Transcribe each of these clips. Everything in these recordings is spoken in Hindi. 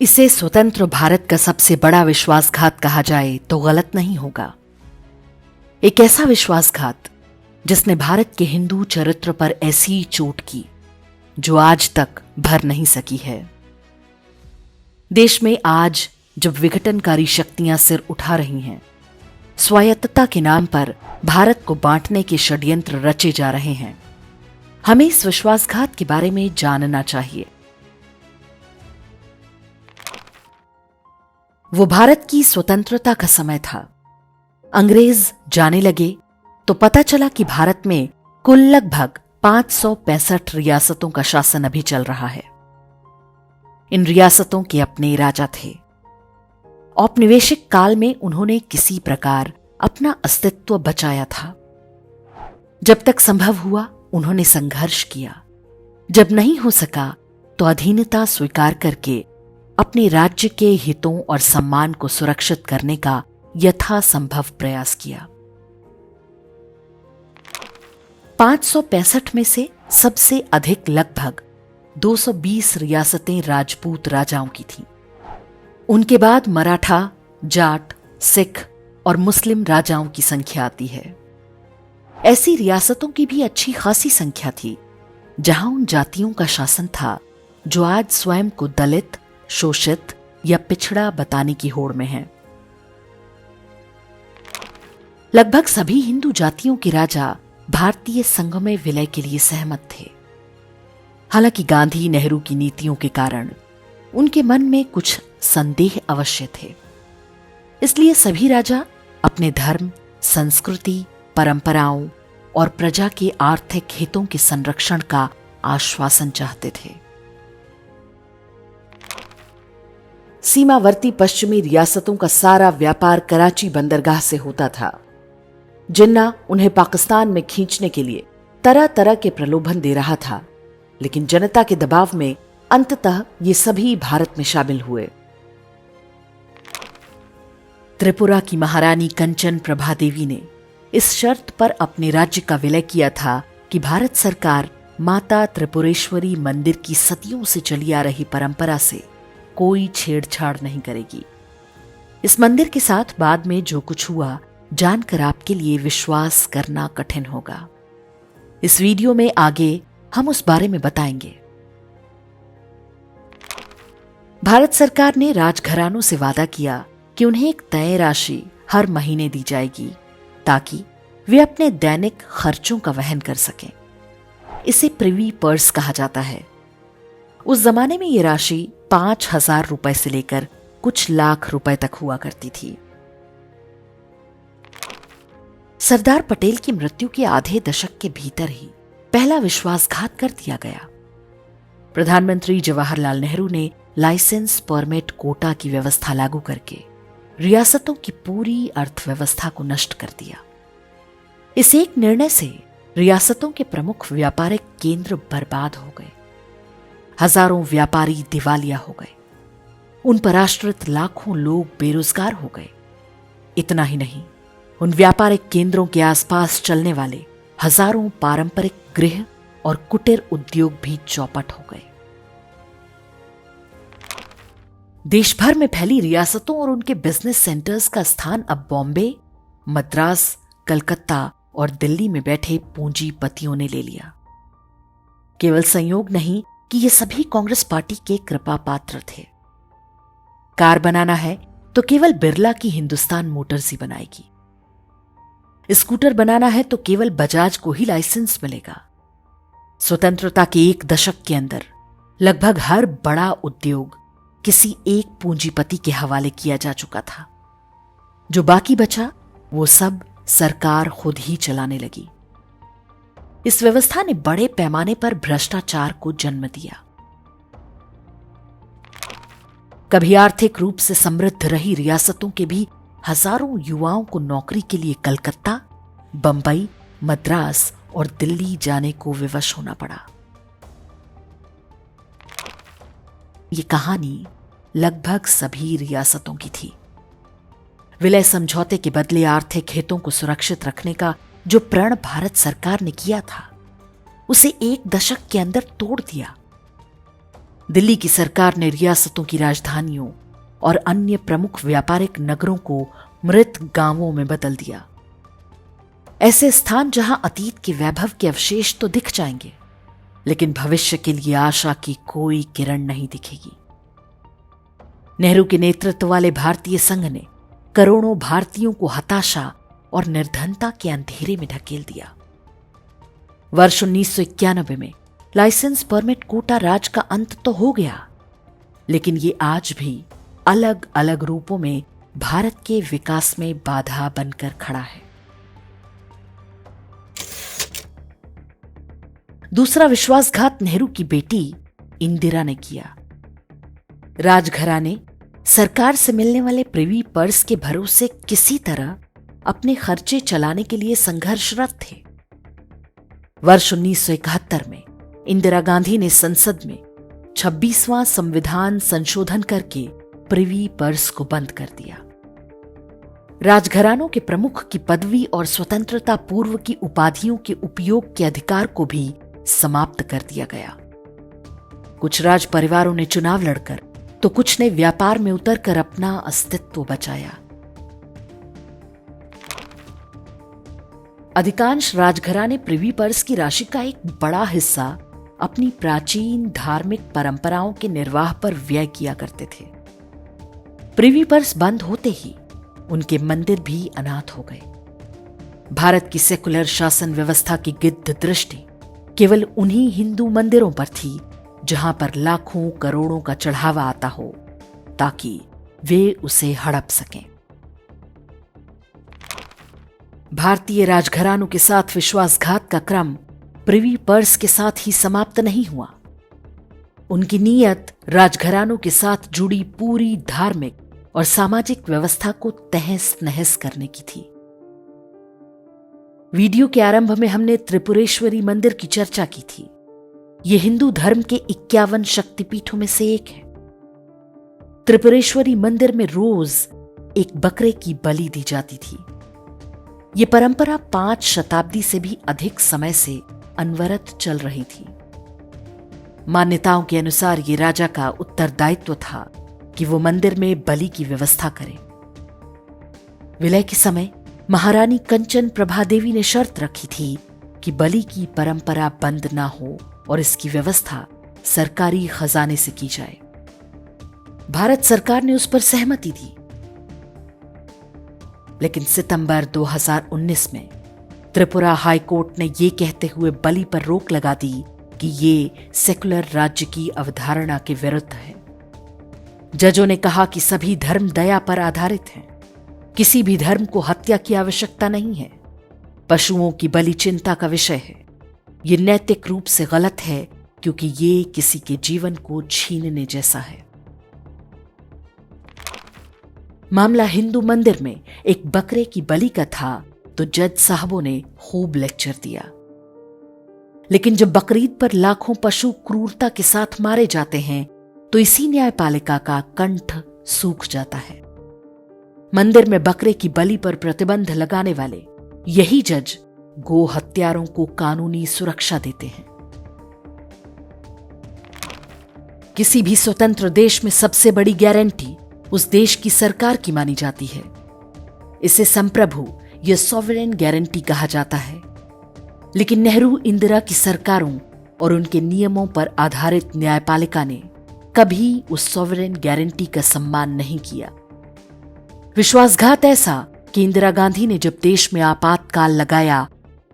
इसे स्वतंत्र भारत का सबसे बड़ा विश्वासघात कहा जाए तो गलत नहीं होगा। एक ऐसा विश्वासघात जिसने भारत के हिंदू चरित्र पर ऐसी चोट की जो आज तक भर नहीं सकी है। देश में आज जब विघटनकारी शक्तियां सिर उठा रही हैं, स्वायत्तता के नाम पर भारत को बांटने के षड्यंत्र रचे जा रहे हैं, हमें इस विश्वासघात के बारे में जानना चाहिए। वो भारत की स्वतंत्रता का समय था। अंग्रेज जाने लगे तो पता चला कि भारत में कुल लगभग 565 रियासतों का शासन अभी चल रहा है। इन रियासतों के अपने राजा थे। औपनिवेशिक काल में उन्होंने किसी प्रकार अपना अस्तित्व बचाया था। जब तक संभव हुआ उन्होंने संघर्ष किया। जब नहीं हो सका तो अधीनता स्वीकार करके अपने राज्य के हितों और सम्मान को सुरक्षित करने का यथासंभव प्रयास किया। 565 में से सबसे अधिक लगभग 220 रियासतें राजपूत राजाओं की थीं। उनके बाद मराठा, जाट, सिख और मुस्लिम राजाओं की संख्या आती है। ऐसी रियासतों की भी अच्छी खासी संख्या थी जहां उन जातियों का शासन था जो आज स्वयं को दलित, शोषित या पिछड़ा बताने की होड़ में हैं। लगभग सभी हिंदू जातियों के राजा भारतीय संघ में विलय के लिए सहमत थे। हालांकि गांधी नेहरू की नीतियों के कारण उनके मन में कुछ संदेह अवश्य थे। इसलिए सभी राजा अपने धर्म, संस्कृति, परंपराओं और प्रजा के आर्थिक हितों के संरक्षण का आश्वासन चाहते थे। सीमावर्ती पश्चिमी रियासतों का सारा व्यापार कराची बंदरगाह से होता था। जिन्ना उन्हें पाकिस्तान में खींचने के लिए तरह तरह के प्रलोभन दे रहा था, लेकिन जनता के दबाव में अंततः ये सभी भारत में शामिल हुए। त्रिपुरा की महारानी कंचन प्रभा देवी ने इस शर्त पर अपने राज्य का विलय किया था कि भारत सरकार माता त्रिपुरेश्वरी मंदिर की सदियों से चली आ रही परंपरा से कोई छेड़छाड़ नहीं करेगी। इस मंदिर के साथ बाद में जो कुछ हुआ जानकर आपके लिए विश्वास करना कठिन होगा। इस वीडियो में आगे हम उस बारे में बताएंगे। भारत सरकार ने राजघरानों से वादा किया कि उन्हें एक तय राशि हर महीने दी जाएगी ताकि वे अपने दैनिक खर्चों का वहन कर सकें। इसे प्रिवी पर्स कहा जाता है। उस जमाने में यह राशि 5,000 रुपए से लेकर कुछ लाख रुपए तक हुआ करती थी। सरदार पटेल की मृत्यु के आधे दशक के भीतर ही पहला विश्वासघात कर दिया गया। प्रधानमंत्री जवाहरलाल नेहरू ने लाइसेंस परमिट कोटा की व्यवस्था लागू करके रियासतों की पूरी अर्थव्यवस्था को नष्ट कर दिया। इस एक निर्णय से रियासतों के प्रमुख व्यापारिक केंद्र बर्बाद हो गए। हजारों व्यापारी दिवालिया हो गए। उन पर आश्रित लाखों लोग बेरोजगार हो गए। इतना ही नहीं, उन व्यापारिक केंद्रों के आसपास चलने वाले हजारों पारंपरिक गृह और कुटीर उद्योग भी चौपट हो गए। देश भर में फैली रियासतों और उनके बिजनेस सेंटर्स का स्थान अब बॉम्बे, मद्रास, कलकत्ता और दिल्ली में बैठे पूंजीपतियों ने ले लिया। केवल संयोग नहीं कि ये सभी कांग्रेस पार्टी के कृपा पात्र थे। कार बनाना है तो केवल बिरला की हिंदुस्तान मोटर्स ही बनाएगी। स्कूटर बनाना है तो केवल बजाज को ही लाइसेंस मिलेगा। स्वतंत्रता के एक दशक के अंदर लगभग हर बड़ा उद्योग किसी एक पूंजीपति के हवाले किया जा चुका था। जो बाकी बचा वो सब सरकार खुद ही चलाने लगी। इस व्यवस्था ने बड़े पैमाने पर भ्रष्टाचार को जन्म दिया। कभी आर्थिक रूप से समृद्ध रही रियासतों के भी हजारों युवाओं को नौकरी के लिए कलकत्ता, बंबई, मद्रास और दिल्ली जाने को विवश होना पड़ा। ये कहानी लगभग सभी रियासतों की थी। विलय समझौते के बदले आर्थिक हितों को सुरक्षित रखने का जो प्रण भारत सरकार ने किया था, उसे एक दशक के अंदर तोड़ दिया। दिल्ली की सरकार ने रियासतों की राजधानियों और अन्य प्रमुख व्यापारिक नगरों को मृत गांवों में बदल दिया। ऐसे स्थान जहां अतीत के वैभव के अवशेष तो दिख जाएंगे, लेकिन भविष्य के लिए आशा की कोई किरण नहीं दिखेगी। नेहरू के नेतृत्व वाले भारतीय संघ ने करोड़ों भारतीयों को हताशा और निर्धनता के अंधेरे में ढकेल दिया। वर्ष 1991 में लाइसेंस परमिट कोटा राज का अंत तो हो गया, लेकिन ये आज भी अलग अलग रूपों में भारत के विकास में बाधा बनकर खड़ा है। दूसरा विश्वासघात नेहरू की बेटी इंदिरा ने किया। राजघराने सरकार से मिलने वाले प्रिवी पर्स के भरोसे किसी तरह अपने खर्चे चलाने के लिए संघर्षरत थे। वर्ष 1971 में इंदिरा गांधी ने संसद में 26वां संविधान संशोधन करके प्रिवी पर्स को बंद कर दिया। राजघरानों के प्रमुख की पदवी और स्वतंत्रता पूर्व की उपाधियों के उपयोग के अधिकार को भी समाप्त कर दिया गया। कुछ राज परिवारों ने चुनाव लड़कर तो कुछ ने व्यापार में उतरकर अपना अस्तित्व बचाया। अधिकांश राजघराने प्रिवी पर्स की राशि का एक बड़ा हिस्सा अपनी प्राचीन धार्मिक परंपराओं के निर्वाह पर व्यय किया करते थे। प्रिवी पर्स बंद होते ही उनके मंदिर भी अनाथ हो गए। भारत की सेकुलर शासन व्यवस्था की गिद्ध दृष्टि केवल उन्हीं हिंदू मंदिरों पर थी जहां पर लाखों करोड़ों का चढ़ावा आता हो, ताकि वे उसे हड़प सकें। भारतीय राजघरानों के साथ विश्वासघात का क्रम प्रिवी पर्स के साथ ही समाप्त नहीं हुआ। उनकी नीयत राजघरानों के साथ जुड़ी पूरी धार्मिक और सामाजिक व्यवस्था को तहस नहस करने की थी। वीडियो के आरंभ में हमने त्रिपुरेश्वरी मंदिर की चर्चा की थी। यह हिंदू धर्म के 51 शक्तिपीठों में से एक है। त्रिपुरेश्वरी मंदिर में रोज एक बकरे की बलि दी जाती थी। यह परंपरा 5 शताब्दी से भी अधिक समय से अनवरत चल रही थी। मान्यताओं के अनुसार यह राजा का उत्तरदायित्व था कि वो मंदिर में बलि की व्यवस्था करे। विलय के समय महारानी कंचन प्रभा देवी ने शर्त रखी थी कि बलि की परंपरा बंद ना हो और इसकी व्यवस्था सरकारी खजाने से की जाए। भारत सरकार ने उस पर सहमति दी, लेकिन सितंबर 2019 में त्रिपुरा हाईकोर्ट ने यह कहते हुए बलि पर रोक लगा दी कि ये सेकुलर राज्य की अवधारणा के विरुद्ध है। जजों ने कहा कि सभी धर्म दया पर आधारित हैं। किसी भी धर्म को हत्या की आवश्यकता नहीं है। पशुओं की बलि चिंता का विषय है। ये नैतिक रूप से गलत है क्योंकि ये किसी के जीवन को छीनने जैसा है। मामला हिंदू मंदिर में एक बकरे की बलि का था तो जज साहबों ने खूब लेक्चर दिया। लेकिन जब बकरीद पर लाखों पशु क्रूरता के साथ मारे जाते हैं तो इसी न्यायपालिका का कंठ सूख जाता है। मंदिर में बकरे की बलि पर प्रतिबंध लगाने वाले यही जज गो हत्यारों को कानूनी सुरक्षा देते हैं। किसी भी स्वतंत्र देश में सबसे बड़ी गारंटी उस देश की सरकार की मानी जाती है। इसे संप्रभु या सॉवरेन गारंटी कहा जाता है। लेकिन नेहरू इंदिरा की सरकारों और उनके नियमों पर आधारित न्यायपालिका ने कभी उस सॉवरेन गारंटी का सम्मान नहीं किया। विश्वासघात ऐसा कि इंदिरा गांधी ने जब देश में आपातकाल लगाया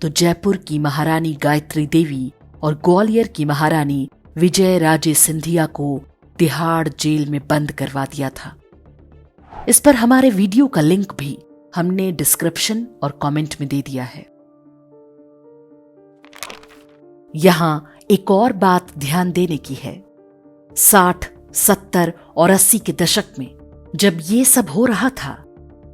तो जयपुर की महारानी गायत्री देवी और ग्वालियर की महारानी विजय राजे सिंधिया को तिहाड़ जेल में बंद करवा दिया था। इस पर हमारे वीडियो का लिंक भी हमने डिस्क्रिप्शन और कमेंट में दे दिया है। यहां एक और बात ध्यान देने की है। 60, 70 और 80 के दशक में जब ये सब हो रहा था,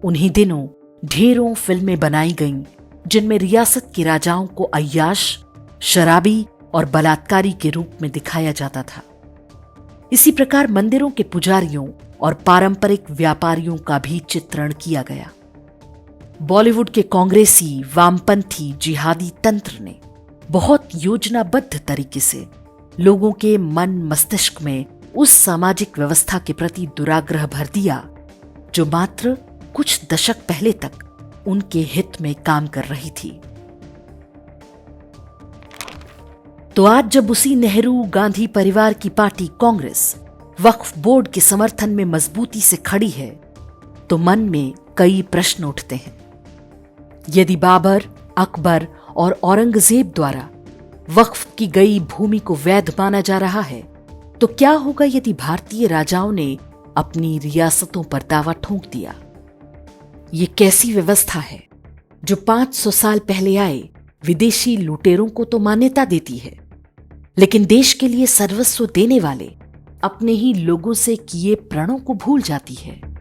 उन्हीं दिनों ढेरों फिल्में बनाई गईं जिनमें रियासत के राजाओं को अय्याश, शराबी और बलात्कारी के रूप में दिखाया जाता था। इसी प्रकार मंदिरों के पुजारियों और पारंपरिक व्यापारियों का भी चित्रण किया गया। बॉलीवुड के कांग्रेसी, वामपंथी, जिहादी तंत्र ने बहुत योजनाबद्ध तरीके से लोगों के मन मस्तिष्क में उस सामाजिक व्यवस्था के प्रति दुराग्रह भर दिया जो मात्र कुछ दशक पहले तक उनके हित में काम कर रही थी। तो आज जब उसी नेहरू गांधी परिवार की पार्टी कांग्रेस वक्फ बोर्ड के समर्थन में मजबूती से खड़ी है, तो मन में कई प्रश्न उठते हैं। यदि बाबर, अकबर और औरंगजेब द्वारा वक्फ की गई भूमि को वैध माना जा रहा है, तो क्या होगा यदि भारतीय राजाओं ने अपनी रियासतों पर दावा ठोंक दिया? ये कैसी व्यवस्था है जो 500 साल पहले आए विदेशी लुटेरों को तो मान्यता देती है, लेकिन देश के लिए सर्वस्व देने वाले अपने ही लोगों से किए प्रणों को भूल जाती है?